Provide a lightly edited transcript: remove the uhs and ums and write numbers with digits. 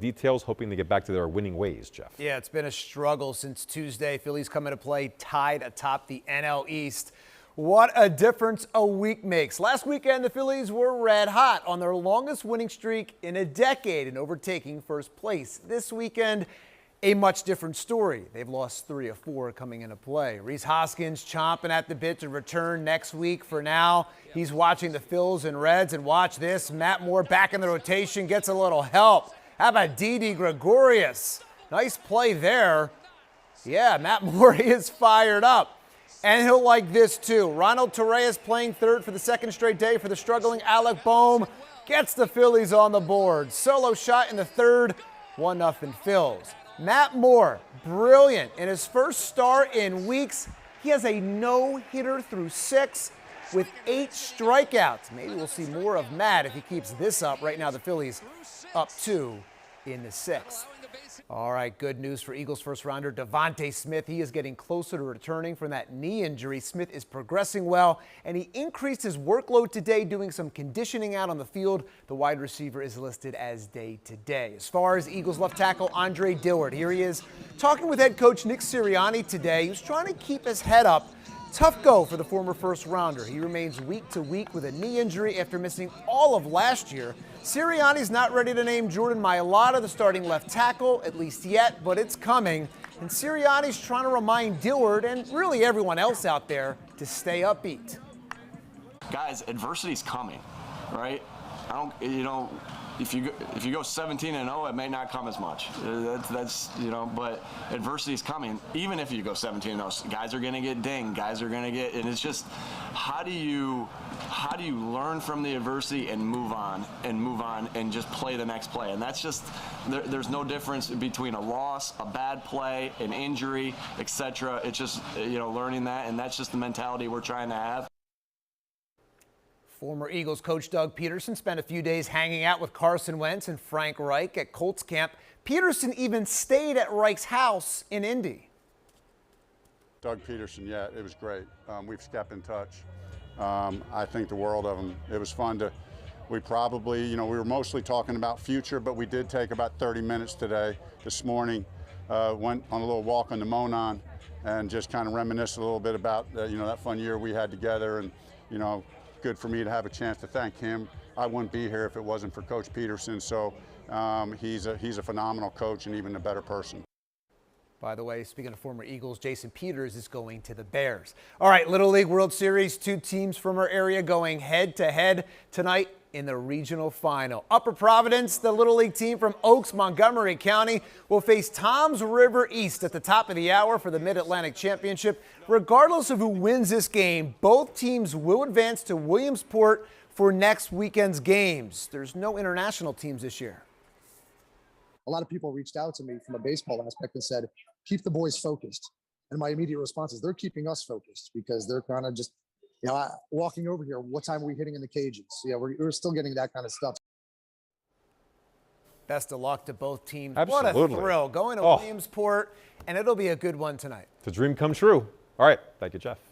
Details, hoping to get back to their winning ways, Jeff. Yeah, it's been a struggle since Tuesday. Phillies come into play tied atop the NL East. What a difference a week makes. Last weekend, the Phillies were red hot on their longest winning streak in a decade and overtaking first place. This weekend, a much different story. They've lost 3 of 4 coming into play. Rhys Hoskins chomping at the bit to return next week. For now, he's watching the Phils and Reds, and watch this. Matt Moore back in the rotation, gets a little help. How about Didi Gregorius? Nice play there. Yeah, Matt Moore is fired up. And he'll like this too. Ronald Torreyes playing third for the second straight day for the struggling Alec Boehm. Gets the Phillies on the board. Solo shot in the third. 1-0 Phils. Matt Moore, brilliant. In his first start in weeks, he has a no-hitter through 6 with 8 strikeouts. Maybe we'll see more of Matt if he keeps this up. Right now, the Phillies up 2 in the 6th. All right, good news for Eagles first-rounder Devontae Smith. He is getting closer to returning from that knee injury. Smith is progressing well, and he increased his workload today, doing some conditioning out on the field. The wide receiver is listed as day-to-day. As far as Eagles left tackle Andre Dillard, here he is talking with head coach Nick Sirianni today. He was trying to keep his head up. Tough go for the former first-rounder. He remains week to week with a knee injury after missing all of last year. Sirianni's not ready to name Jordan Mailata the starting left tackle, at least yet, but it's coming. And Sirianni's trying to remind Dillard and really everyone else out there to stay upbeat. Guys, adversity's coming, right? If you go 17-0, it may not come as much. But adversity's coming. Even if you go 17-0, guys are going to get dinged. Guys are going to get, and it's just how do you learn from the adversity and move on and just play the next play? And that's just there's no difference between a loss, a bad play, an injury, etc. It's just learning that, and that's just the mentality we're trying to have. Former Eagles coach Doug Peterson spent a few days hanging out with Carson Wentz and Frank Reich at Colts camp. Peterson even stayed at Reich's house in Indy. Doug Peterson, yeah, it was great. We've kept in touch. I think the world of him. It was fun to, we were mostly talking about future, but we did take about 30 minutes this morning, went on a little walk on the Monon and just kind of reminisced a little bit about, that fun year we had together, and, good for me to have a chance to thank him. I wouldn't be here if it wasn't for Coach Peterson, so he's a phenomenal coach and even a better person. By the way, speaking of former Eagles, Jason Peters is going to the Bears. All right, Little League World Series, 2 teams from our area going head-to-head tonight in the regional final. Upper Providence, the Little League team from Oaks, Montgomery County, will face Toms River East at the top of the hour for the Mid-Atlantic Championship. Regardless of who wins this game, both teams will advance to Williamsport for next weekend's games. There's no international teams this year. A lot of people reached out to me from a baseball aspect and said, keep the boys focused. And my immediate response is they're keeping us focused because they're kind of just, walking over here, what time are we hitting in the cages? Yeah, we're still getting that kind of stuff. Best of luck to both teams. Absolutely. What a thrill going to Williamsport, and it'll be a good one tonight. It's a dream come true. All right. Thank you, Jeff.